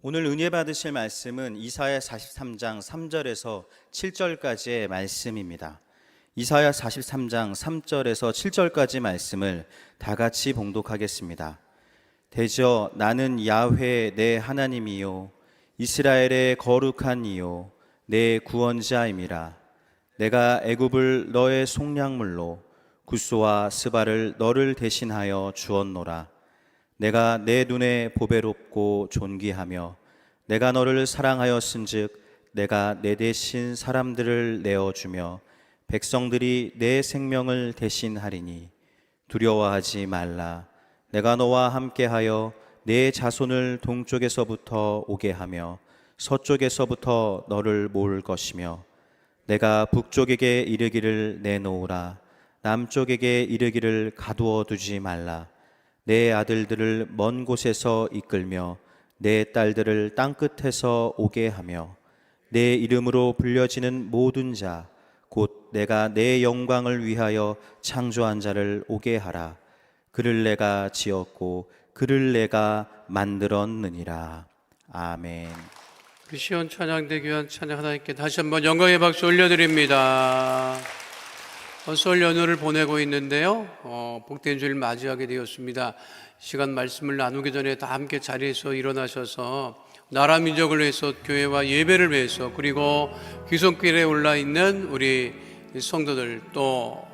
오늘 은혜 받으실 말씀은 이사야 43장 3절에서 7절까지의 말씀입니다. 이사야 43장 3절에서 7절까지 말씀을 다 같이 봉독하겠습니다. 대저 나는 야훼 내 하나님이요 이스라엘의 거룩한 이요 내 구원자임이라. 내가 애굽을 너의 속량물로 구스와 스바를 너를 대신하여 주었노라. 내가 내 눈에 보배롭고 존귀하며 내가 너를 사랑하였은즉 내가 내 대신 사람들을 내어주며 백성들이 내 생명을 대신하리니 두려워하지 말라. 내가 너와 함께하여 내 자손을 동쪽에서부터 오게 하며 서쪽에서부터 너를 모을 것이며 내가 북쪽에게 이르기를 내놓으라. 남쪽에게 이르기를 가두어 두지 말라. 내 아들들을 먼 곳에서 이끌며 내 딸들을 땅끝에서 오게 하며 내 이름으로 불려지는 모든 자 곧 내가 내 영광을 위하여 창조한 자를 오게 하라. 그를 내가 지었고 그를 내가 만들었느니라. 아멘. 우리 시온 찬양대 귀한 찬양 하나님께 다시 한번 영광의 박수 올려드립니다. 설 연휴를 보내고 있는데요, 복된 주일 맞이하게 되었습니다. 시간 말씀을 나누기 전에 다 함께 자리에서 일어나셔서 나라 민족을 위해서, 교회와 예배를 위해서, 그리고 귀성길에 올라 있는 우리 성도들, 또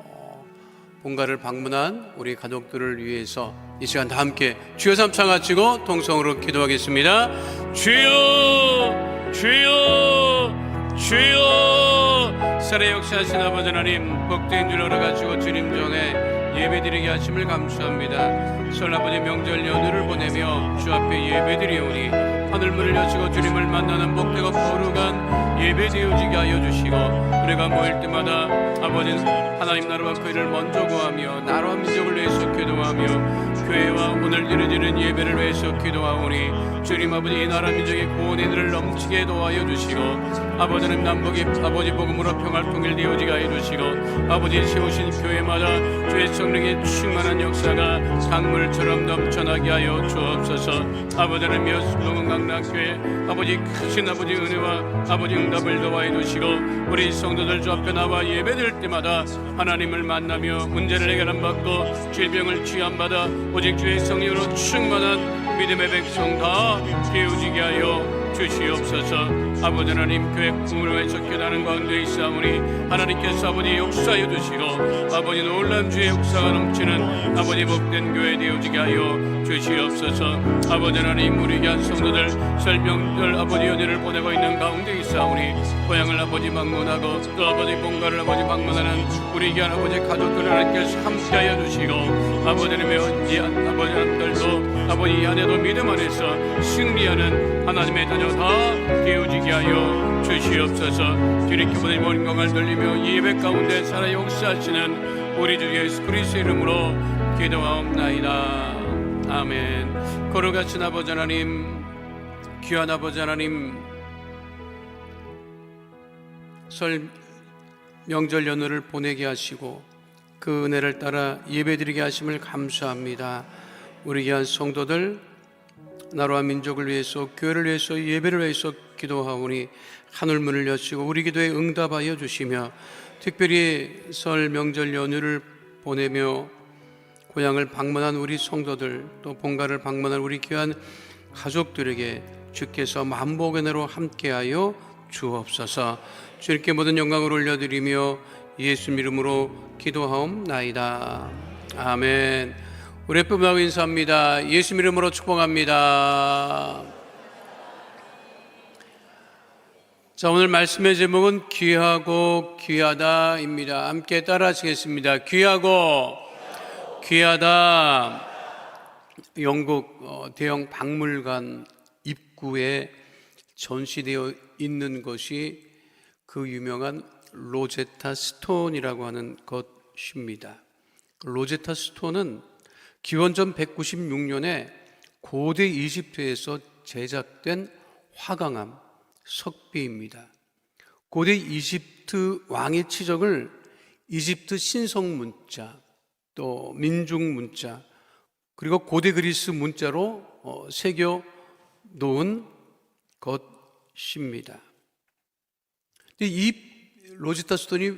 본가를 방문한 우리 가족들을 위해서 이 시간 다 함께 주여 삼창 하시고 통성으로 기도하겠습니다. 주여, 주여, 주여. 살에 역사하신 아버지 하나님, 복된 줄 알아가지고 주님 전에 예배드리게 하심을 감사합니다. 설 아버지 명절 연휴를 보내며 주 앞에 예배드리오니 하늘문을 여시고 주님을 만나는 복되고 거룩한 예배 되어지게 하여 주시고, 우리가 모일 때마다 아버지 하나님 나라와 그 일을 먼저 구하며 나라와 민족을 위해서 기도하며 교회와 오늘 드려지는 예배를 위해서 기도하오니 주님 아버지 이 나라 민족의 구원의 들을 넘치게 도와여 주시고, 아버지는 남북이 아버지 복음으로 평화를 통일되어지게 하여 주시고, 아버지 세우신 교회마다 주의 성령의 충만한 역사가 강물처럼 넘쳐나게 하여 주옵소서. 아버지는 몇수동은 강남교회 아버지 크신 아버지 은혜와 아버지 응답을 도와여 주시고, 우리 성도들 주 앞에 나와 예배드릴 때마다 하나님을 만나며 문제를 해결함 받고 질병을 취함받아 오직 주의 성령으로 충만한 믿음의 백성 다 깨우지게 하여 주시옵소서. 아버지 하나님, 교회 꿈을 위해서 깨닫는 가운데 있사오니 하나님께서 아버지 역사해 주시고 아버지 놀라운 주의 역사가 넘치는 아버지 복된 교회 되어지게 하여 주시옵소서. 아버지 하나님, 우리 귀한 성도들 설명들 아버지 연휴를 보내고 있는 가운데 있사오니 고향을 아버지 방문하고 또 아버지 본가를 아버지 방문하는 우리 귀한 아버지 가족들을 하나님께서 함께하여 주시고, 아버지 하나님의 아버지 하나님들도 아버지 이 안에도 믿음 안에서 승리하는 하나님의 자녀 다 깨우지게 하여 주시옵소서. 주님께 모든 영광을 돌리며 예배 가운데 살아 역사하시는 우리 주 예수 그리스도의 이름으로 기도하옵나이다. 아멘. 거룩하신 아버지 하나님, 귀한 아버지 하나님, 설 명절 연휴를 보내게 하시고 그 은혜를 따라 예배드리게 하심을 감사합니다. 우리 귀한 성도들 나라와 민족을 위해서, 교회를 위해서, 예배를 위해서 기도하오니 하늘문을 여시고 우리 기도에 응답하여 주시며, 특별히 설 명절 연휴를 보내며 고향을 방문한 우리 성도들, 또 본가를 방문한 우리 귀한 가족들에게 주께서 만복의 은혜로 함께하여 주옵소서. 주님께 모든 영광을 올려드리며 예수 이름으로 기도하옵나이다. 아멘. 우리 뿜하고 인사합니다. 예수 이름으로 축복합니다. 자, 오늘 말씀의 제목은 귀하고 귀하다입니다. 함께 따라 하시겠습니다. 귀하고 귀하다. 영국 대형 박물관 입구에 전시되어 있는 것이 그 유명한 로제타 스톤이라고 하는 것입니다. 로제타 스톤은 기원전 196년에 고대 이집트에서 제작된 화강암 석비입니다. 고대 이집트 왕의 치적을 이집트 신성 문자, 또 민중 문자, 그리고 고대 그리스 문자로 새겨 놓은 것입니다. 이 로제타 스톤이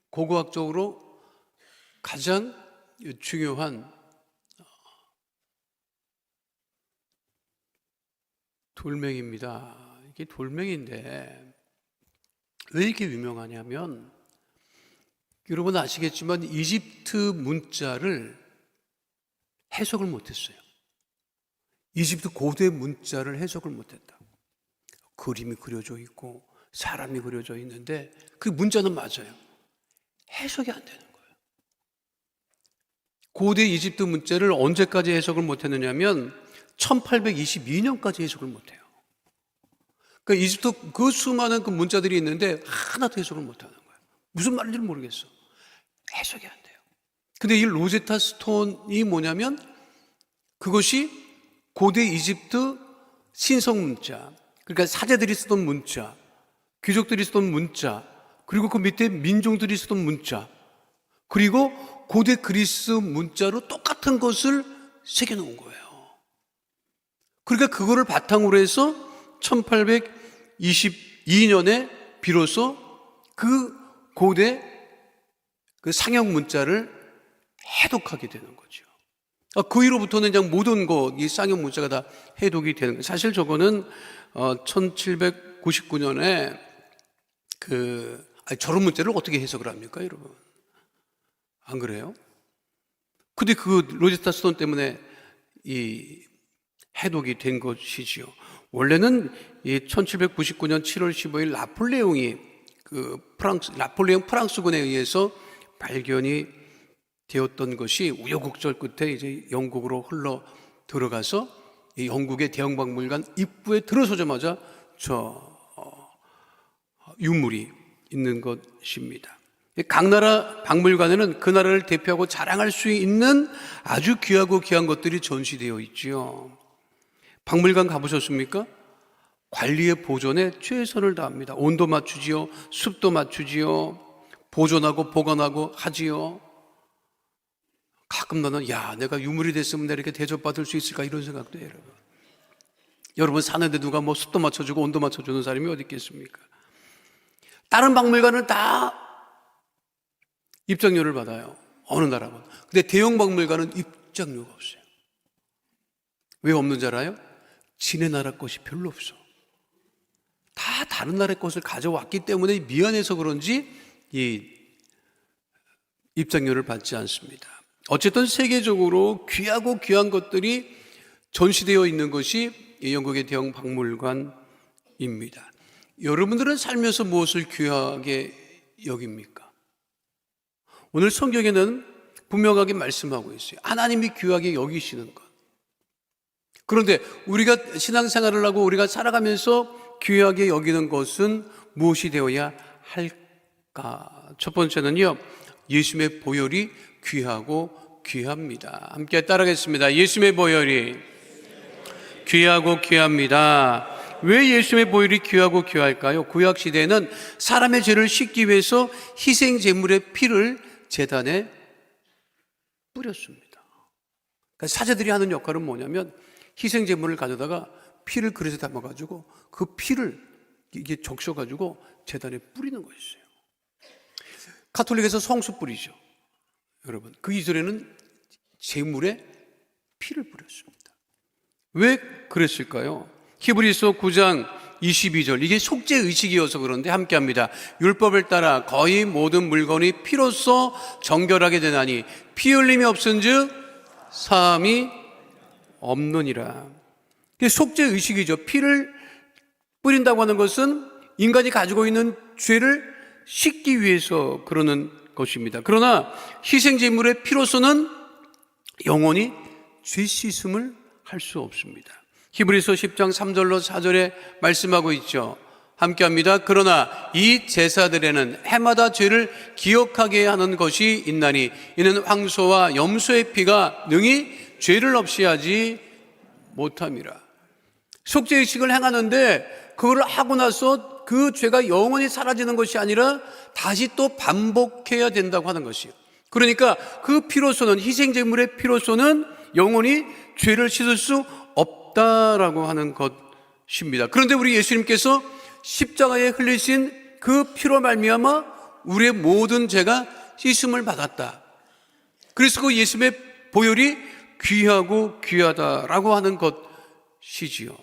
고고학적으로 가장 중요한 돌멩입니다. 이게 돌멩인데 왜 이렇게 유명하냐면, 여러분 아시겠지만 이집트 문자를 해석을 못했어요. 이집트 고대 문자를 해석을 못했다. 그림이 그려져 있고 사람이 그려져 있는데 그 문자는 맞아요. 해석이 안 되는 거예요. 고대 이집트 문자를 언제까지 해석을 못했느냐면 1822년까지 해석을 못해요. 그러니까 이집트 그 수많은 그 문자들이 있는데 하나도 해석을 못하는 거예요. 무슨 말인지 모르겠어. 해석이 안 돼요. 근데 이 로제타 스톤이 뭐냐면, 그것이 고대 이집트 신성 문자, 그러니까 사제들이 쓰던 문자, 귀족들이 쓰던 문자, 그리고 그 밑에 민중들이 쓰던 문자, 그리고 고대 그리스 문자로 똑같은 것을 새겨놓은 거예요. 그러니까 그거를 바탕으로 해서 1822년에 비로소 그 고대 그 상형 문자를 해독하게 되는 거죠. 그 이후로부터는 그냥 모든 이 쌍형 문자가 다 해독이 되는 거예요. 사실 저거는 1799년에 저런 문자를 어떻게 해석을 합니까, 여러분? 안 그래요? 근데 그 로제타 스톤 때문에 이 해독이 된 것이지요. 원래는 이 1799년 7월 15일 나폴레옹이 나폴레옹 프랑스군에 의해서 발견이 되었던 것이 우여곡절 끝에 이제 영국으로 흘러 들어가서 이 영국의 대형박물관 입구에 들어서자마자 유물이 있는 것입니다. 각 나라 박물관에는 그 나라를 대표하고 자랑할 수 있는 아주 귀하고 귀한 것들이 전시되어 있지요. 박물관 가보셨습니까? 관리에 보존에 최선을 다합니다. 온도 맞추지요, 습도 맞추지요, 보존하고 보관하고 하지요. 가끔 나는 내가 유물이 됐으면 내가 이렇게 대접받을 수 있을까, 이런 생각도 해요. 여러분 사는데 누가 습도 맞춰주고 온도 맞춰주는 사람이 어디 있겠습니까? 다른 박물관은 다 입장료를 받아요, 어느 나라건. 근데 대형 박물관은 입장료가 없어요. 왜 없는 줄 알아요? 지네 나라 것이 별로 없어. 다 다른 나라의 것을 가져왔기 때문에 미안해서 그런지 이 입장료를 받지 않습니다. 어쨌든 세계적으로 귀하고 귀한 것들이 전시되어 있는 것이 영국의 대형 박물관입니다. 여러분들은 살면서 무엇을 귀하게 여깁니까? 오늘 성경에는 분명하게 말씀하고 있어요. 하나님이 귀하게 여기시는 것. 그런데 우리가 신앙생활을 하고 우리가 살아가면서 귀하게 여기는 것은 무엇이 되어야 할까? 첫 번째는요, 예수님의 보혈이 귀하고 귀합니다. 함께 따라하겠습니다. 예수님의 보혈이 귀하고 귀합니다. 왜 예수님의 보혈이 귀하고 귀할까요? 구약 시대에는 사람의 죄를 씻기 위해서 희생 제물의 피를 제단에 뿌렸습니다. 그러니까 사제들이 하는 역할은 뭐냐면, 희생 제물을 가져다가 피를 그릇에 담아가지고 그 피를 이게 적셔가지고 제단에 뿌리는 거였어요. 가톨릭에서 성수 뿌리죠. 여러분, 그 이전에는 제물에 피를 뿌렸습니다. 왜 그랬을까요? 히브리서 9장 22절, 이게 속죄 의식이어서 그런데 함께합니다. 율법을 따라 거의 모든 물건이 피로써 정결하게 되나니 피 흘림이 없은즉 사함이 없느니라. 속죄 의식이죠. 피를 뿌린다고 하는 것은 인간이 가지고 있는 죄를 씻기 위해서 그러는 것입니다. 그러나 희생제물의 피로서는 영원히 죄 씻음을 할 수 없습니다. 히브리서 10장 3절로 4절에 말씀하고 있죠. 함께합니다. 그러나 이 제사들에는 해마다 죄를 기억하게 하는 것이 있나니 이는 황소와 염소의 피가 능히 죄를 없이 하지 못함이라. 속죄의식을 행하는데 그걸 하고 나서 그 죄가 영원히 사라지는 것이 아니라 다시 또 반복해야 된다고 하는 것이에요. 그러니까 그 피로서는, 희생제물의 피로서는 영원히 죄를 씻을 수 없다라고 하는 것입니다. 그런데 우리 예수님께서 십자가에 흘리신 그 피로 말미암아 우리의 모든 죄가 씻음을 받았다. 그래서 그 예수님의 보혈이 귀하고 귀하다라고 하는 것이지요.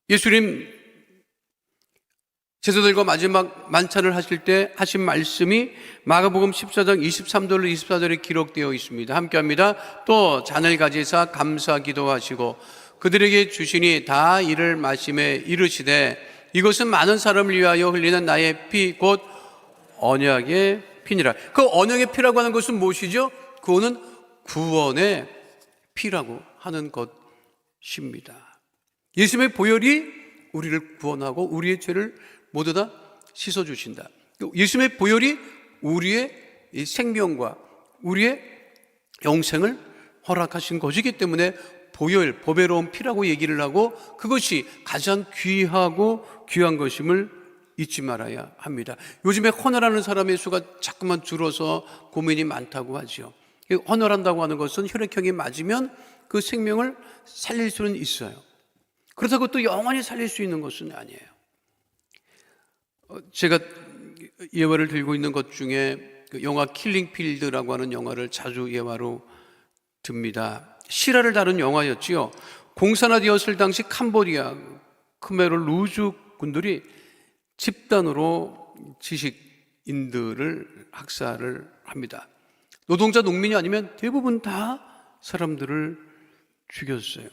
예수님 제자들과 마지막 만찬을 하실 때 하신 말씀이 마가복음 14장 23절로 24절에 기록되어 있습니다. 함께합니다. 또 잔을 가지사 감사 기도하시고 그들에게 주시니 다 이를 마시매 이르시되 이것은 많은 사람을 위하여 흘리는 나의 피 곧 언약의 피니라. 그 언약의 피라고 하는 것은 무엇이죠? 그거는 구원의 피라고 하는 것입니다. 예수님의 보혈이 우리를 구원하고 우리의 죄를 모두 다 씻어주신다. 예수님의 보혈이 우리의 생명과 우리의 영생을 허락하신 것이기 때문에 보혈, 보배로운 피라고 얘기를 하고 그것이 가장 귀하고 귀한 것임을 잊지 말아야 합니다. 요즘에 헌혈하는 사람의 수가 자꾸만 줄어서 고민이 많다고 하죠. 헌혈한다고 하는 것은 혈액형이 맞으면 그 생명을 살릴 수는 있어요. 그렇다고 또 영원히 살릴 수 있는 것은 아니에요. 제가 예화를 들고 있는 것 중에 영화 킬링필드라고 하는 영화를 자주 예화로 듭니다. 실화를 다룬 영화였지요. 공산화되었을 당시 캄보디아 크메르 루즈 군들이 집단으로 지식인들을 학살을 합니다. 노동자 농민이 아니면 대부분 다 사람들을 죽였어요.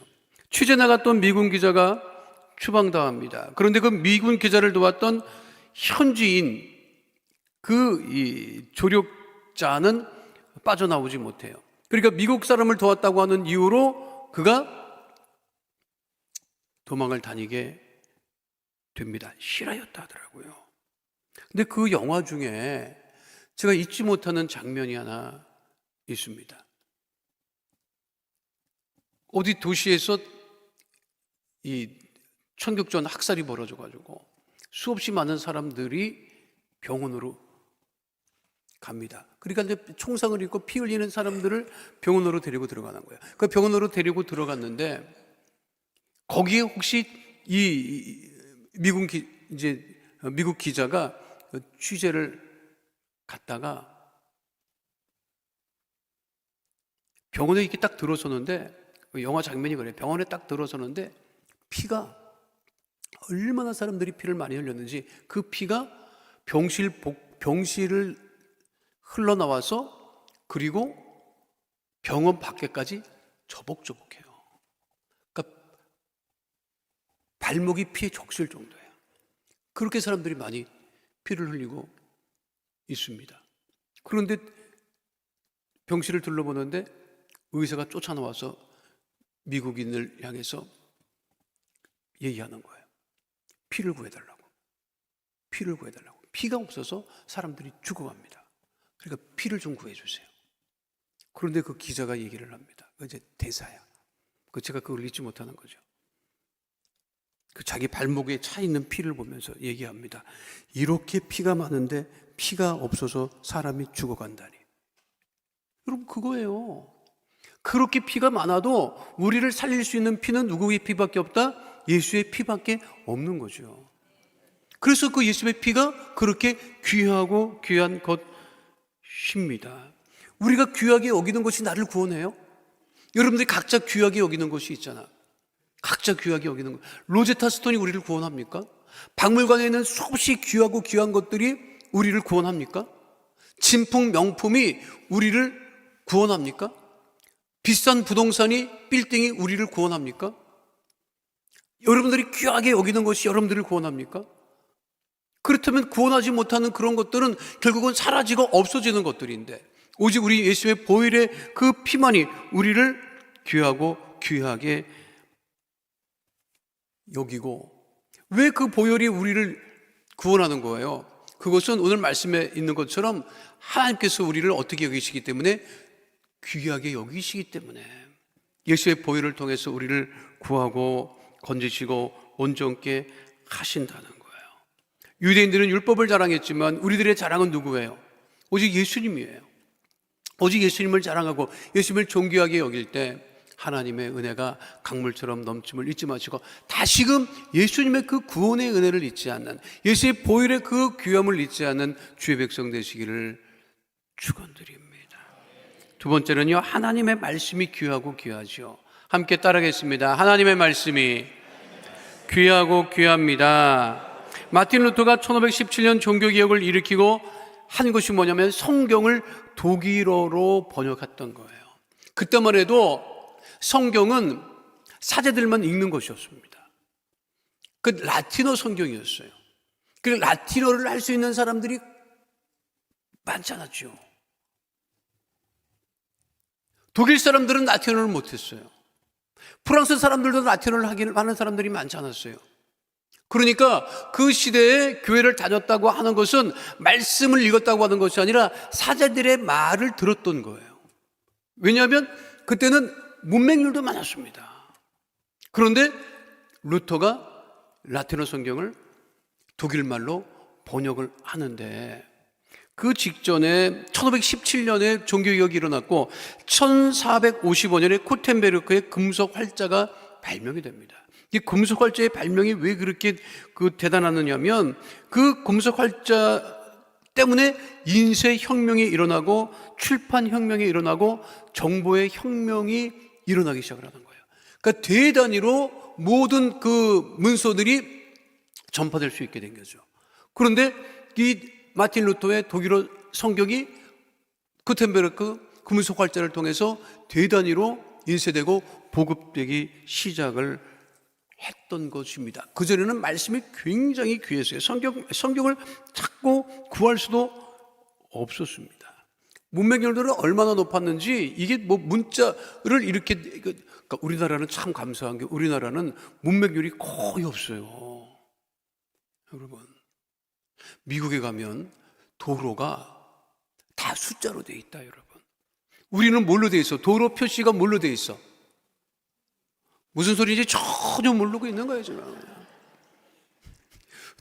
취재 나갔던 미군 기자가 추방당합니다. 그런데 그 미군 기자를 도왔던 현지인 그 조력자는 빠져나오지 못해요. 그러니까 미국 사람을 도왔다고 하는 이유로 그가 도망을 다니게 됩니다. 실화였다 하더라고요. 근데 그 영화 중에 제가 잊지 못하는 장면이 하나 있습니다. 어디 도시에서 이 천격전 학살이 벌어져가지고 수없이 많은 사람들이 병원으로 갑니다. 그러니까 이제 총상을 입고 피 흘리는 사람들을 병원으로 데리고 들어가는 거예요. 그 병원으로 데리고 들어갔는데 거기에 혹시 이 미국 기자가 취재를 갔다가 병원에 이렇게 딱 들어서는데 영화 장면이 그래요. 병원에 딱 들어서는데 피가 얼마나 사람들이 피를 많이 흘렸는지 그 피가 병실을 흘러나와서 그리고 병원 밖에까지 저벅저벅해요. 그러니까 발목이 피에 적실 정도예요. 그렇게 사람들이 많이 피를 흘리고 있습니다. 그런데 병실을 둘러보는데 의사가 쫓아나와서 미국인을 향해서 얘기하는 거예요. 피를 구해달라고. 피를 구해달라고. 피가 없어서 사람들이 죽어갑니다. 그러니까 피를 좀 구해주세요. 그런데 그 기자가 얘기를 합니다. 그 이제 대사야. 제가 그걸 잊지 못하는 거죠. 그 자기 발목에 차 있는 피를 보면서 얘기합니다. 이렇게 피가 많은데 피가 없어서 사람이 죽어간다니. 여러분 그거예요. 그렇게 피가 많아도 우리를 살릴 수 있는 피는 누구의 피밖에 없다? 예수의 피밖에 없는 거죠. 그래서 그 예수의 피가 그렇게 귀하고 귀한 것입니다. 우리가 귀하게 여기는 것이 나를 구원해요? 여러분들이 각자 귀하게 여기는 것이 있잖아. 각자 귀하게 여기는 것. 로제타 스톤이 우리를 구원합니까? 박물관에 있는 수없이 귀하고 귀한 것들이 우리를 구원합니까? 진품 명품이 우리를 구원합니까? 비싼 부동산이 빌딩이 우리를 구원합니까? 여러분들이 귀하게 여기는 것이 여러분들을 구원합니까? 그렇다면 구원하지 못하는 그런 것들은 결국은 사라지고 없어지는 것들인데 오직 우리 예수의 보혈의 그 피만이 우리를 귀하고 귀하게 여기고 왜 그 보혈이 우리를 구원하는 거예요? 그것은 오늘 말씀에 있는 것처럼 하나님께서 우리를 어떻게 여기시기 때문에 귀하게 여기시기 때문에 예수의 보혈을 통해서 우리를 구하고 건지시고 온전케 하신다는 거예요. 유대인들은 율법을 자랑했지만 우리들의 자랑은 누구예요? 오직 예수님이에요. 오직 예수님을 자랑하고 예수님을 존귀하게 여길 때 하나님의 은혜가 강물처럼 넘침을 잊지 마시고 다시금 예수님의 그 구원의 은혜를 잊지 않는, 예수의 보혈의 그 귀함을 잊지 않는 주의 백성 되시기를 축원드립니다. 두 번째는요, 하나님의 말씀이 귀하고 귀하죠. 함께 따라하겠습니다. 하나님의 말씀이 귀하고 귀합니다. 마틴 루터가 1517년 종교개혁을 일으키고 한 것이 뭐냐면 성경을 독일어로 번역했던 거예요. 그때만 해도 성경은 사제들만 읽는 것이었습니다. 그 라틴어 성경이었어요. 그 라틴어를 할 수 있는 사람들이 많지 않았죠. 독일 사람들은 라틴어를 못했어요. 프랑스 사람들도 라틴어를 하는 사람들이 많지 않았어요. 그러니까 그 시대에 교회를 다녔다고 하는 것은 말씀을 읽었다고 하는 것이 아니라 사제들의 말을 들었던 거예요. 왜냐하면 그때는 문맹률도 많았습니다. 그런데 루터가 라틴어 성경을 독일말로 번역을 하는데, 그 직전에 1517년에 종교개혁이 일어났고 1455년에 코텐베르크의 금속 활자가 발명이 됩니다. 이 금속 활자의 발명이 왜 그렇게 대단하느냐면, 그 금속 활자 때문에 인쇄 혁명이 일어나고 출판 혁명이 일어나고 정보의 혁명이 일어나기 시작을 하는 거예요. 그러니까 대단위로 모든 그 문서들이 전파될 수 있게 된 거죠. 그런데 이 마틴 루터의 독일어 성경이 구텐베르크 금속 활자를 통해서 대단위로 인쇄되고 보급되기 시작을 했던 것입니다. 그전에는 말씀이 굉장히 귀했어요. 성경을 찾고 구할 수도 없었습니다. 문맹률들은 얼마나 높았는지, 이게 뭐 문자를 이렇게, 그러니까 우리나라는 참 감사한 게, 우리나라는 문맹률이 거의 없어요. 여러분, 미국에 가면 도로가 다 숫자로 돼 있다, 여러분. 우리는 뭘로 돼 있어? 도로 표시가 뭘로 돼 있어? 무슨 소리인지 전혀 모르고 있는 거예요, 지금.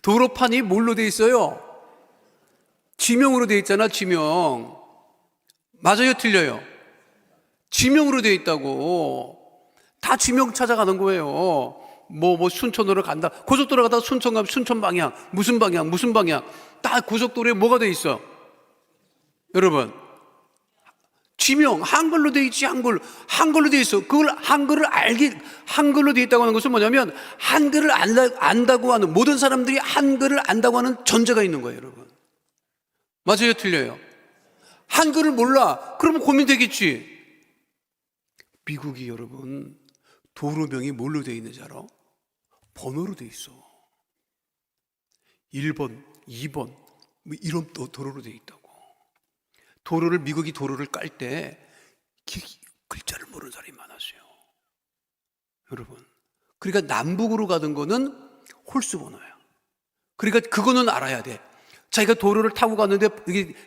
도로판이 뭘로 돼 있어요? 지명으로 돼 있잖아, 지명. 맞아요, 틀려요? 지명으로 돼 있다고. 다 지명 찾아가는 거예요. 뭐 순천으로 간다. 고속도로 가다가 순천 가면 순천 방향, 무슨 방향, 무슨 방향. 다 고속도로에 뭐가 돼 있어? 여러분, 지명, 한글로 돼 있지, 한글로 돼 있어. 그걸 한글로 돼 있다고 하는 것은 뭐냐면, 한글을 안다고 하는, 모든 사람들이 한글을 안다고 하는 전제가 있는 거예요, 여러분. 맞아요, 틀려요? 한글을 몰라. 그러면 고민되겠지. 미국이 여러분, 도로명이 뭘로 돼 있는지 알아? 번호로 돼 있어. 1번, 2번, 뭐 이런 도로로 돼 있다고. 미국이 도로를 깔 때 글자를 모르는 사람이 많았어요. 여러분. 그러니까 남북으로 가는 거는 홀수 번호야. 그러니까 그거는 알아야 돼. 자기가 도로를 타고 갔는데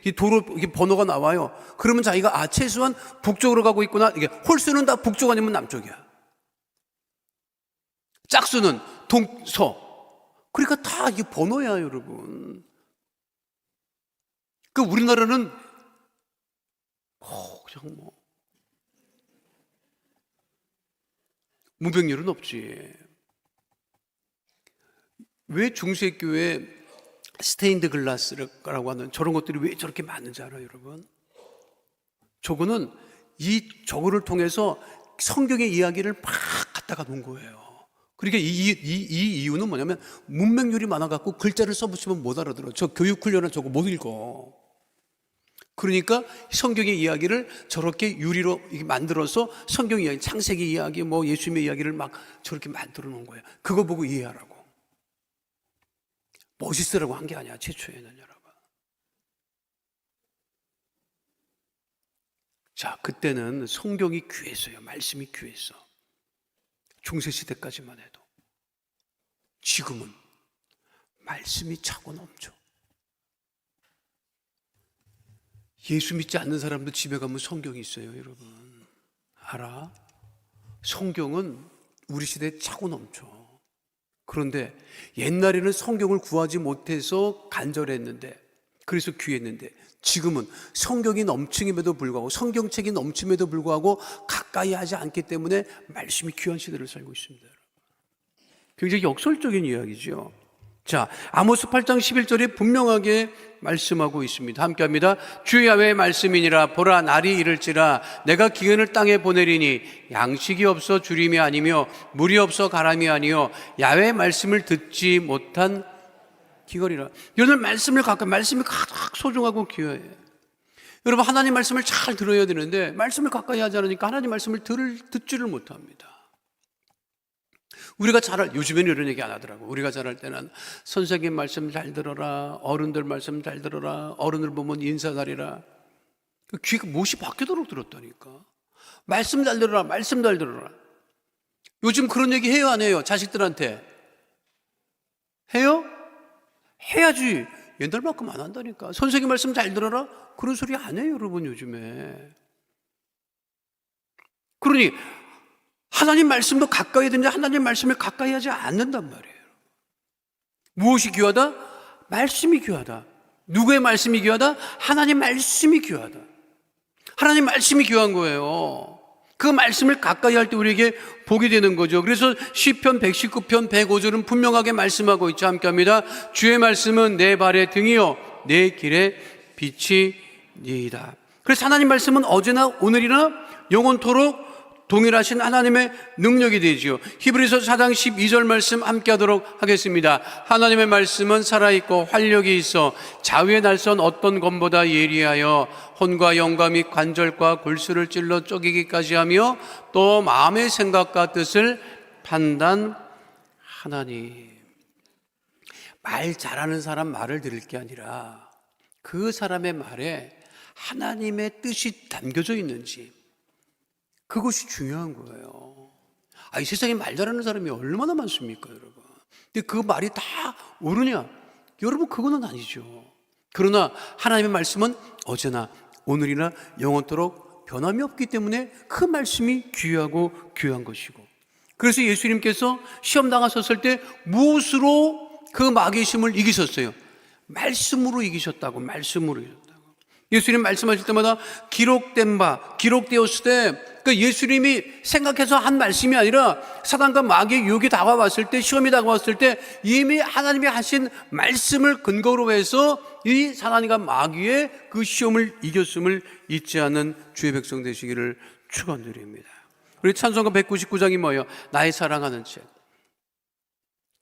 이 도로 번호가 나와요. 그러면 자기가 최소한 북쪽으로 가고 있구나. 이게 홀수는 다 북쪽 아니면 남쪽이야. 짝수는 동서. 그러니까 다 이게 번호야, 여러분. 그 우리나라는 그냥 뭐 문맹률은 없지. 왜 중세교회 스테인드 글라스라고 하는 저런 것들이 왜 저렇게 많은지 알아요, 여러분? 저거를 통해서 성경의 이야기를 막 갖다가 놓은 거예요. 그러니까 이 이유는 뭐냐면, 문맹률이 많아갖고 글자를 써붙이면 못 알아들어. 저 교육훈련은 저거 못 읽어. 그러니까 성경의 이야기를 저렇게 유리로 만들어서 성경 이야기, 창세기 이야기, 뭐 예수님의 이야기를 막 저렇게 만들어 놓은 거예요. 그거 보고 이해하라고. 멋있으라고 한 게 아니야, 최초에는, 여러분. 자, 그때는 성경이 귀했어요. 말씀이 귀했어. 중세시대까지만 해도. 지금은 말씀이 차고 넘쳐. 예수 믿지 않는 사람도 집에 가면 성경이 있어요, 여러분. 알아? 성경은 우리 시대에 차고 넘쳐. 그런데 옛날에는 성경을 구하지 못해서 간절했는데, 그래서 귀했는데 지금은 성경이 넘침에도 불구하고 성경책이 넘침에도 불구하고 가까이 하지 않기 때문에 말씀이 귀한 시대를 살고 있습니다. 굉장히 역설적인 이야기죠. 자, 아모스 8장 11절에 분명하게 말씀하고 있습니다. 함께 합니다. 주 야훼의 말씀이니라. 보라, 날이 이를지라. 내가 기근을 땅에 보내리니 양식이 없어 주림이 아니며 물이 없어 가람이 아니요 야훼의 말씀을 듣지 못한 기거리라. 여러분, 말씀이 가장 소중하고 귀해요. 여러분, 하나님 말씀을 잘 들어야 되는데 말씀을 가까이 하지 않으니까 하나님 말씀을 듣지를 못합니다. 우리가 요즘에는 이런 얘기 안 하더라고. 우리가 잘할 때는 선생님 말씀 잘 들어라, 어른들 말씀 잘 들어라, 어른들 보면 인사드리라. 귀가 못이 바뀌도록 들었다니까. 말씀 잘 들어라, 말씀 잘 들어라. 요즘 그런 얘기 해요, 안 해요? 자식들한테 해요? 해야지. 옛날만큼 안 한다니까. 선생님 말씀 잘 들어라, 그런 소리 안 해요, 여러분. 요즘에. 그러니 하나님 말씀도 가까이 듣는데 하나님 말씀을 가까이 하지 않는단 말이에요. 무엇이 귀하다? 말씀이 귀하다. 누구의 말씀이 귀하다? 하나님 말씀이 귀하다. 하나님 말씀이 귀한 거예요. 그 말씀을 가까이 할 때 우리에게 복이 되는 거죠. 그래서 시편 119편 105절은 분명하게 말씀하고 있죠. 함께 합니다. 주의 말씀은 내 발의 등이요 내 길의 빛이니이다. 그래서 하나님 말씀은 어제나 오늘이나 영원토록 동일하신 하나님의 능력이 되지요. 히브리서 4장 12절 말씀 함께 하도록 하겠습니다. 하나님의 말씀은 살아있고 활력이 있어 자위의 날선 어떤 검보다 예리하여 혼과 영과 및 관절과 골수를 찔러 쪼개기까지 하며 또 마음의 생각과 뜻을 판단하나니. 말 잘하는 사람 말을 들을 게 아니라 그 사람의 말에 하나님의 뜻이 담겨져 있는지, 그것이 중요한 거예요. 이 세상에 말 잘하는 사람이 얼마나 많습니까, 여러분? 근데 그 말이 다 옳으냐? 여러분, 그거는 아니죠. 그러나 하나님의 말씀은 어제나 오늘이나 영원토록 변함이 없기 때문에 그 말씀이 귀하고 귀한 것이고, 그래서 예수님께서 시험 당하셨을 때 무엇으로 그 마귀의 힘을 이기셨어요? 말씀으로 이기셨다고. 말씀으로 이기셨다고. 예수님 말씀하실 때마다 기록되었을 때, 그러니까 예수님이 생각해서 한 말씀이 아니라 사단과 마귀의 유혹이 다가왔을 때, 시험이 다가왔을 때 이미 하나님이 하신 말씀을 근거로 해서 이 사단과 마귀의 그 시험을 이겼음을 잊지 않는 주의 백성 되시기를 축원드립니다. 우리 찬송가 199장이 뭐예요? 나의 사랑하는 책.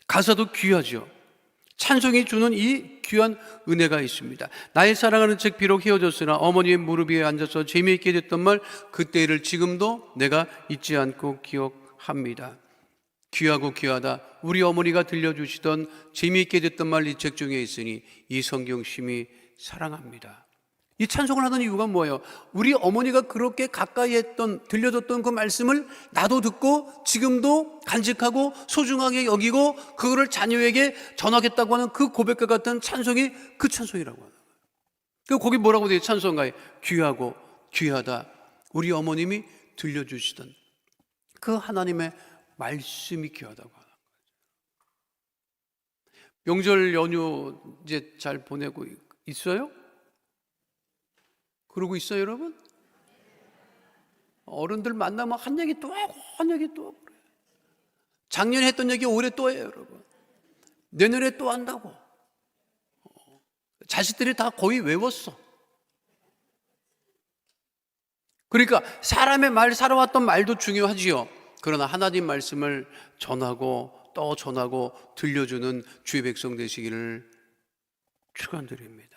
가사도 귀하죠. 찬송이 주는 이 귀한 은혜가 있습니다. 나의 사랑하는 책 비록 헤어졌으나 어머니의 무릎 위에 앉아서 재미있게 듣던 말 그때 일을 지금도 내가 잊지 않고 기억합니다. 귀하고 귀하다. 우리 어머니가 들려주시던 재미있게 듣던 말 이 책 중에 있으니 이 성경 심히 사랑합니다. 이 찬송을 하는 이유가 뭐예요? 우리 어머니가 그렇게 가까이 했던, 들려줬던 그 말씀을 나도 듣고 지금도 간직하고 소중하게 여기고 그거를 자녀에게 전하겠다고 하는 그 고백과 같은 찬송이 그 찬송이라고 하는 거예요. 거기 뭐라고 돼요? 찬송가에 귀하고 귀하다. 우리 어머님이 들려주시던 그 하나님의 말씀이 귀하다고 하는 거예요. 명절 연휴 이제 잘 보내고 있어요? 그러고 있어요, 여러분? 어른들 만나면 한 얘기 또 하고 한 얘기 또 하고 그래요. 작년에 했던 얘기 올해 또 해요, 여러분. 내년에 또 한다고. 자식들이 다 거의 외웠어. 그러니까 사람의 말, 살아왔던 말도 중요하지요. 그러나 하나님 말씀을 전하고 또 전하고 들려주는 주의 백성 되시기를 축원드립니다.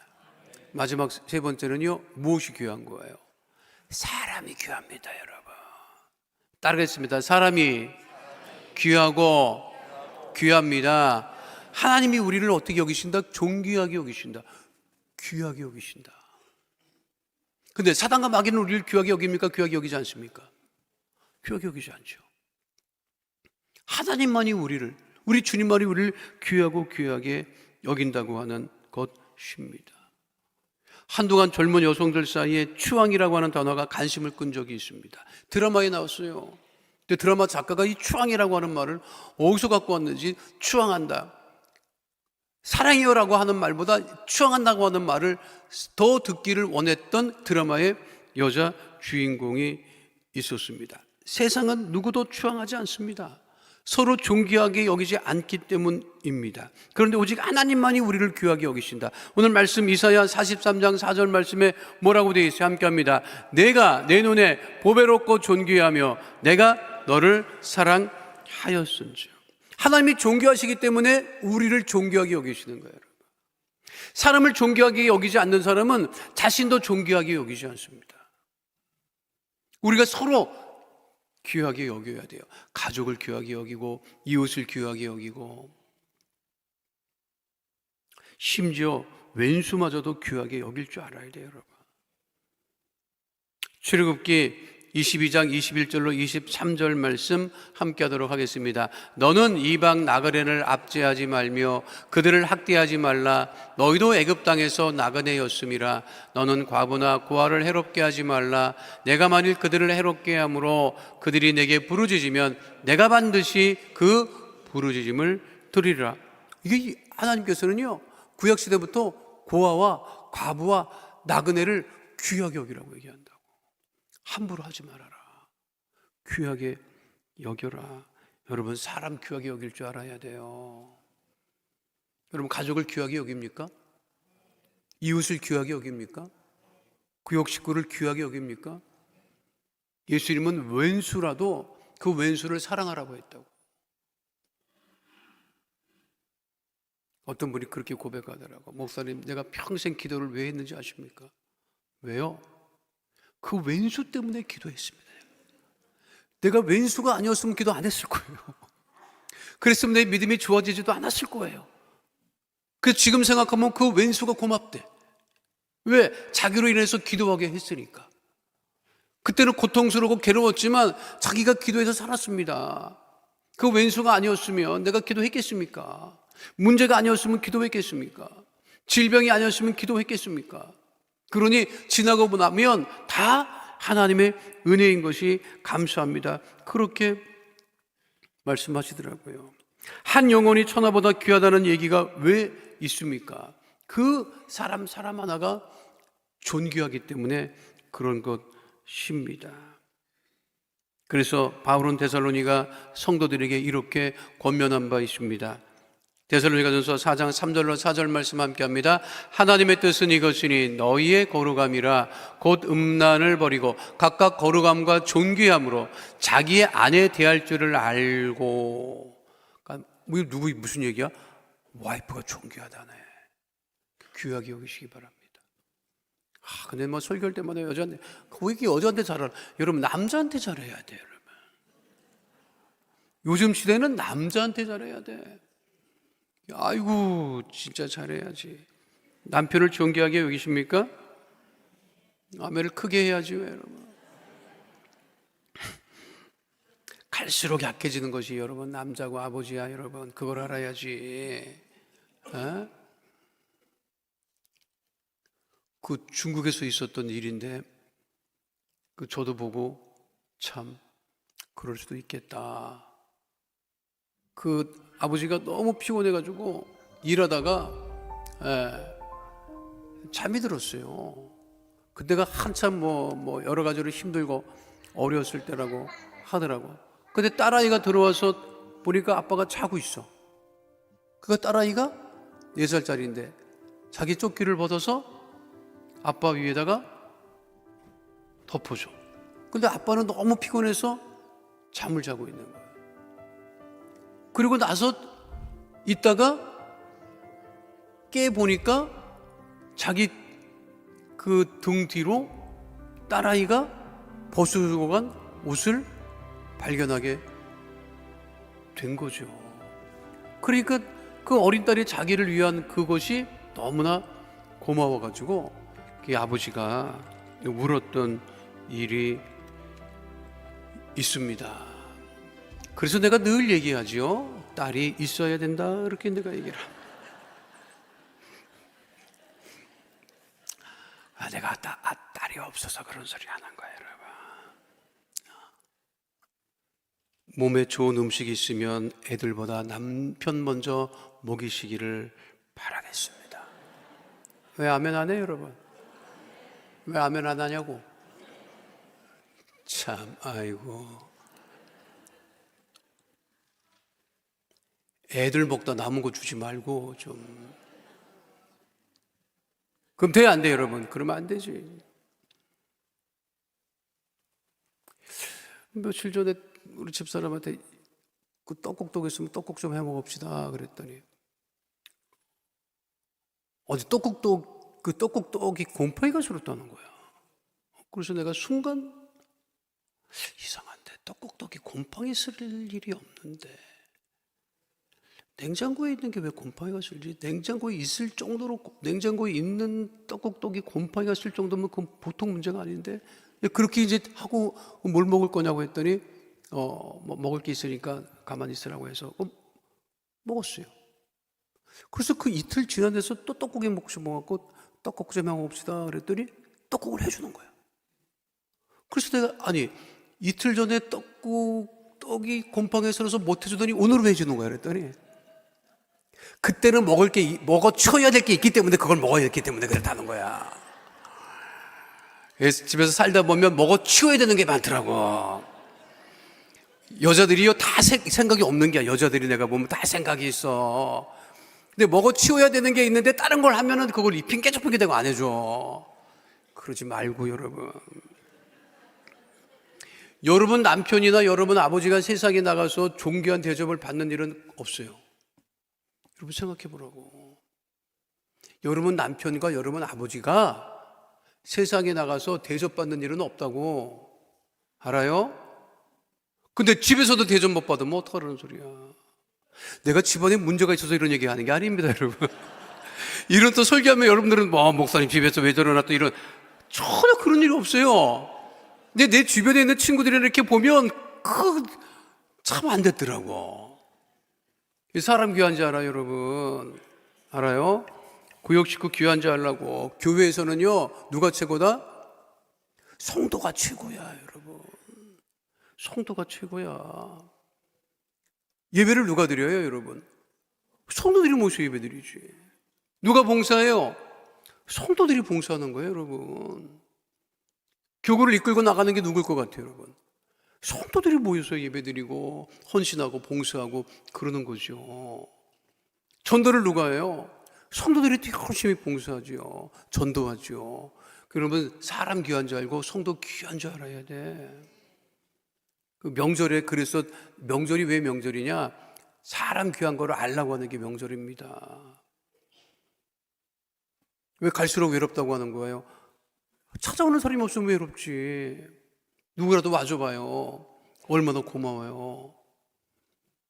마지막 세 번째는요, 무엇이 귀한 거예요? 사람이 귀합니다, 여러분. 따르겠습니다. 사람이 귀하고 귀합니다. 하나님이 우리를 어떻게 여기신다? 존귀하게 여기신다. 귀하게 여기신다. 근데 사단과 마귀는 우리를 귀하게 여깁니까? 귀하게 여기지 않습니까? 귀하게 여기지 않죠. 하나님만이 우리 주님만이 우리를 귀하고 귀하게 여긴다고 하는 것입니다. 한동안 젊은 여성들 사이에 추앙이라고 하는 단어가 관심을 끈 적이 있습니다. 드라마에 나왔어요. 근데 드라마 작가가 이 추앙이라고 하는 말을 어디서 갖고 왔는지, 추앙한다. 사랑해요라고 하는 말보다 추앙한다고 하는 말을 더 듣기를 원했던 드라마의 여자 주인공이 있었습니다. 세상은 누구도 추앙하지 않습니다. 서로 존귀하게 여기지 않기 때문입니다. 그런데 오직 하나님만이 우리를 귀하게 여기신다. 오늘 말씀 이사야 43장 4절 말씀에 뭐라고 되어 있어요? 함께 합니다. 내가 내 눈에 보배롭고 존귀하며 내가 너를 사랑하였은즉. 하나님이 존귀하시기 때문에 우리를 존귀하게 여기시는 거예요. 사람을 존귀하게 여기지 않는 사람은 자신도 존귀하게 여기지 않습니다. 우리가 서로 귀하게 여겨야 돼요. 가족을 귀하게 여기고 이웃을 귀하게 여기고 심지어 왼수마저도 귀하게 여길 줄 알아야 돼요, 여러분. 출애굽기 22장 21절로 23절 말씀 함께 하도록 하겠습니다. 너는 이방 나그네를 압제하지 말며 그들을 학대하지 말라. 너희도 애굽 땅에서 나그네였음이라. 너는 과부나 고아를 해롭게 하지 말라. 내가 만일 그들을 해롭게 함으로 그들이 내게 부르짖으면 내가 반드시 그 부르짖음을 들으리라. 이게 하나님께서는요, 구약시대부터 고아와 과부와 나그네를 귀하게 여기라고 얘기한다고. 함부로 하지 말아라. 귀하게 여겨라. 여러분, 사람 귀하게 여길 줄 알아야 돼요. 여러분, 가족을 귀하게 여깁니까? 이웃을 귀하게 여깁니까? 구역 식구를 귀하게 여깁니까? 예수님은 왼수라도 그 왼수를 사랑하라고 했다고. 어떤 분이 그렇게 고백하더라고. 목사님, 내가 평생 기도를 왜 했는지 아십니까? 왜요? 그 왼수 때문에 기도했습니다. 내가 왼수가 아니었으면 기도 안 했을 거예요. 그랬으면 내 믿음이 좋아지지도 않았을 거예요. 그래서 지금 생각하면 그 왼수가 고맙대. 왜? 자기로 인해서 기도하게 했으니까. 그때는 고통스럽고 괴로웠지만 자기가 기도해서 살았습니다. 그 왼수가 아니었으면 내가 기도했겠습니까? 문제가 아니었으면 기도했겠습니까? 질병이 아니었으면 기도했겠습니까? 그러니 지나고 나면 다 하나님의 은혜인 것이 감사합니다. 그렇게 말씀하시더라고요. 한 영혼이 천하보다 귀하다는 얘기가 왜 있습니까? 그 사람 하나가 존귀하기 때문에 그런 것입니다. 그래서 바울은 데살로니가 성도들에게 이렇게 권면한 바 있습니다. 데살로니가전서 4장 3절로 4절 말씀 함께 합니다. 하나님의 뜻은 이것이니 너희의 거룩함이라 곧 음란을 버리고 각각 거룩함과 존귀함으로 자기의 아내 대할 줄을 알고. 그러니까 누구 무슨 얘기야? 와이프가 존귀하다네. 귀하게 여기시기 바랍니다. 근데 뭐 설교할 때마다 여자한테 왜 이렇게 여자한테 잘하나? 여러분, 남자한테 잘해야 돼요, 여러분. 요즘 시대는 남자한테 잘해야 돼. 아이고, 진짜 잘해야지. 남편을 존귀하게 여기십니까? 아멘을 크게 해야지, 여러분. 갈수록 약해지는 것이 여러분 남자고 아버지야, 여러분. 그걸 알아야지. 그 중국에서 있었던 일인데 저도 보고 참 그럴 수도 있겠다. 그 아버지가 너무 피곤해가지고 일하다가 잠이 들었어요. 그때가 한참 뭐 여러 가지로 힘들고 어려웠을 때라고 하더라고. 근데 딸아이가 들어와서 보니까 아빠가 자고 있어. 그 딸아이가 4살짜리인데 자기 조끼를 벗어서 아빠 위에다가 덮어줘. 근데 아빠는 너무 피곤해서 잠을 자고 있는 거야. 그리고 나서 있다가 깨 보니까 자기 그 등 뒤로 딸아이가 벗고 간 옷을 발견하게 된 거죠. 그러니까 그 어린 딸이 자기를 위한 그것이 너무나 고마워가지고 그 아버지가 울었던 일이 있습니다. 그래서 내가 늘 얘기하죠. 딸이 있어야 된다. 이렇게 내가 얘기를 합니다. 내가 딸이 없어서 그런 소리 안 한 거예요, 여러분. 몸에 좋은 음식이 있으면 애들보다 남편 먼저 먹이시기를 바라겠습니다. 왜 아멘 안 해요, 여러분? 왜 아멘 안 하냐고? 참, 아이고. 애들 먹다 남은 거 주지 말고 좀. 그럼 돼야 안 돼, 여러분? 그러면 안 되지. 며칠 전에 우리 집사람한테 그 떡국떡 있으면 떡국 좀 해 먹읍시다 그랬더니 어디 떡국떡 그 떡국떡이 곰팡이가 들었다는 거야. 그래서 내가 순간 이상한데 떡국떡이 곰팡이 쓸 일이 없는데 냉장고에 있는 게 왜 곰팡이가 쓸지? 냉장고에 있을 정도로 냉장고에 있는 떡국떡이 곰팡이가 쓸 정도면 그건 보통 문제가 아닌데 그렇게 이제 하고 뭘 먹을 거냐고 했더니 뭐 먹을 게 있으니까 가만히 있으라고 해서 먹었어요. 그래서 그 이틀 지난 데서 또 떡국이 먹고 싶어갖고 떡국 좀 해 먹읍시다 그랬더니 떡국을 해주는 거야. 그래서 내가 아니 이틀 전에 떡이 곰팡이에 쓸어서 못 해주더니 오늘 왜 해주는 거야 그랬더니 그때는 먹어 치워야 될 게 있기 때문에 그걸 먹어야 됐기 때문에 그렇다는 거야. 집에서 살다 보면 먹어 치워야 되는 게 많더라고. 여자들이요 다 생각이 없는 게야. 여자들이 내가 보면 다 생각이 있어. 근데 먹어 치워야 되는 게 있는데 다른 걸 하면은 그걸 핑계적핑계 대고 안 해줘. 그러지 말고 여러분 남편이나 여러분 아버지가 세상에 나가서 존귀한 대접을 받는 일은 없어요. 여러분 생각해 보라고. 여러분 남편과 여러분 아버지가 세상에 나가서 대접받는 일은 없다고 알아요? 근데 집에서도 대접 못 받으면 어떡하라는 소리야. 내가 집안에 문제가 있어서 이런 얘기 하는 게 아닙니다, 여러분. 이런 또 설교하면 여러분들은 목사님 집에서 왜 저러나 또 이런 전혀 그런 일이 없어요. 근데 내 주변에 있는 친구들이 이렇게 보면 참 안 됐더라고. 사람 귀한 줄 알아요, 여러분? 알아요? 구역 식구 귀한 줄 알라고. 교회에서는요 누가 최고다? 성도가 최고야, 여러분. 성도가 최고야. 예배를 누가 드려요, 여러분? 성도들이 모셔 예배 드리지. 누가 봉사해요? 성도들이 봉사하는 거예요, 여러분. 교구를 이끌고 나가는 게 누굴 것 같아요, 여러분? 성도들이 모여서 예배 드리고 헌신하고 봉사하고 그러는 거죠. 전도를 누가 해요? 성도들이 열심히 봉사하죠. 전도하죠. 그러면 사람 귀한 줄 알고 성도 귀한 줄 알아야 돼. 그 명절에 그래서 명절이 왜 명절이냐? 사람 귀한 거를 알라고 하는 게 명절입니다. 왜 갈수록 외롭다고 하는 거예요? 찾아오는 사람이 없으면 외롭지. 누구라도 와줘봐요. 얼마나 고마워요.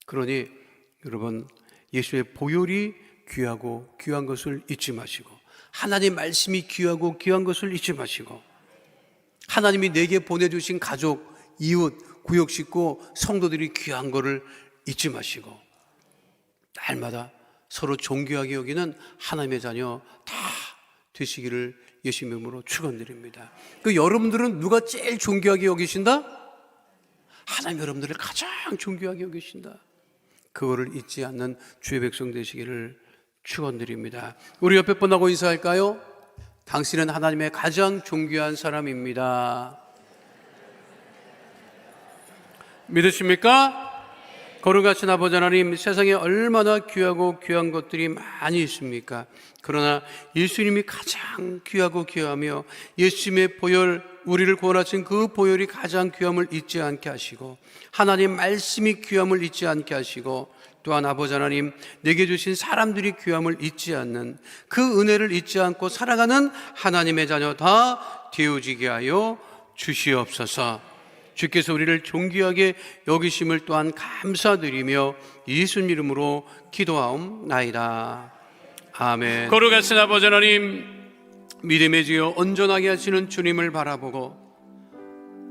그러니 여러분 예수의 보혈이 귀하고 귀한 것을 잊지 마시고 하나님의 말씀이 귀하고 귀한 것을 잊지 마시고 하나님이 내게 보내주신 가족, 이웃, 구역 식구, 성도들이 귀한 것을 잊지 마시고 날마다 서로 존귀하게 여기는 하나님의 자녀 다 되시기를 예수님의 이름으로 축원드립니다. 그 여러분들은 누가 제일 존귀하게 여기신다? 하나님 여러분들을 가장 존귀하게 여기신다. 그거를 잊지 않는 주의 백성 되시기를 축원드립니다. 우리 옆에 분하고 인사할까요? 당신은 하나님의 가장 존귀한 사람입니다. 믿으십니까? 거룩하신 아버지 하나님, 세상에 얼마나 귀하고 귀한 것들이 많이 있습니까? 그러나 예수님이 가장 귀하고 귀하며 예수님의 보혈, 우리를 구원하신 그 보혈이 가장 귀함을 잊지 않게 하시고 하나님 말씀이 귀함을 잊지 않게 하시고 또한 아버지 하나님 내게 주신 사람들이 귀함을 잊지 않는 그 은혜를 잊지 않고 살아가는 하나님의 자녀 다 되어지게 하여 주시옵소서. 주께서 우리를 존귀하게 여기심을 또한 감사드리며 예수님 이름으로 기도하옵나이다. 아멘. 거룩하신 아버지 하나님, 믿음의 주여 온전하게 하시는 주님을 바라보고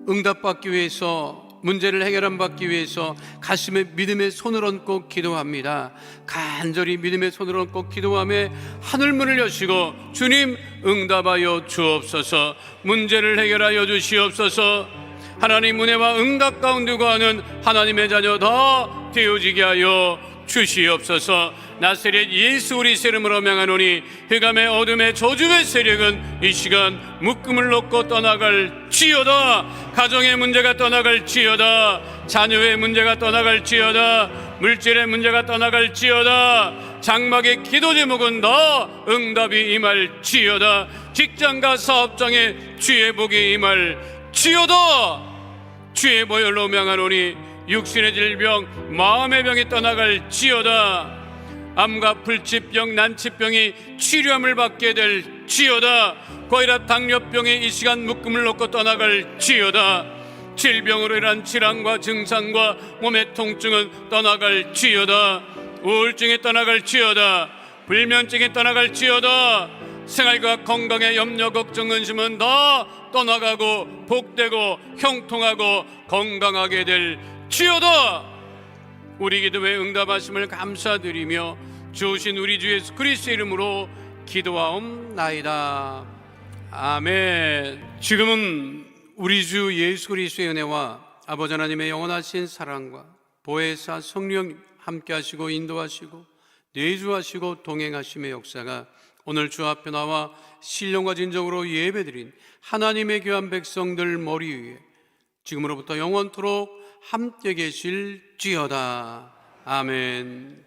응답받기 위해서, 문제를 해결받기 위해서 가슴에 믿음의 손을 얹고 기도합니다. 간절히 믿음의 손을 얹고 기도하며 하늘문을 여시고 주님 응답하여 주옵소서. 문제를 해결하여 주시옵소서. 하나님 은혜와 응답 가운데 거하는 하나님의 자녀 다 되어지게 하여 주시옵소서. 나사렛 예수 그리스도 이름으로 명하노니 흑암의 어둠의 저주의 세력은 이 시간 묶음을 놓고 떠나갈지어다. 가정의 문제가 떠나갈지어다. 자녀의 문제가 떠나갈지어다. 물질의 문제가 떠나갈지어다. 장막의 기도 제목은 다 응답이 임할지어다. 직장과 사업장에 주의 복이 임할지어다. 주의 보혈로 명하노니 육신의 질병, 마음의 병이 떠나갈지어다. 암과 불치병, 난치병이 치료함을 받게 될지어다. 고혈압, 당뇨병이 이 시간 묶음을 놓고 떠나갈지어다. 질병으로 인한 질환과 증상과 몸의 통증은 떠나갈지어다. 우울증이 떠나갈지어다. 불면증이 떠나갈지어다. 생활과 건강의 염려, 걱정, 근심은 다 떠나가고 복되고 형통하고 건강하게 될지어다. 우리 기도에 응답하심을 감사드리며 주신 우리 주 예수 그리스도 이름으로 기도하옵나이다. 아멘. 지금은 우리 주 예수 그리스도의 은혜와 아버지 하나님의 영원하신 사랑과 보혜사 성령 함께 하시고 인도하시고 내주하시고 동행하심의 역사가 오늘 주 앞에 나와 신령과 진정으로 예배드린 하나님의 귀한 백성들 머리 위에 지금으로부터 영원토록 함께 계실지어다. 아멘.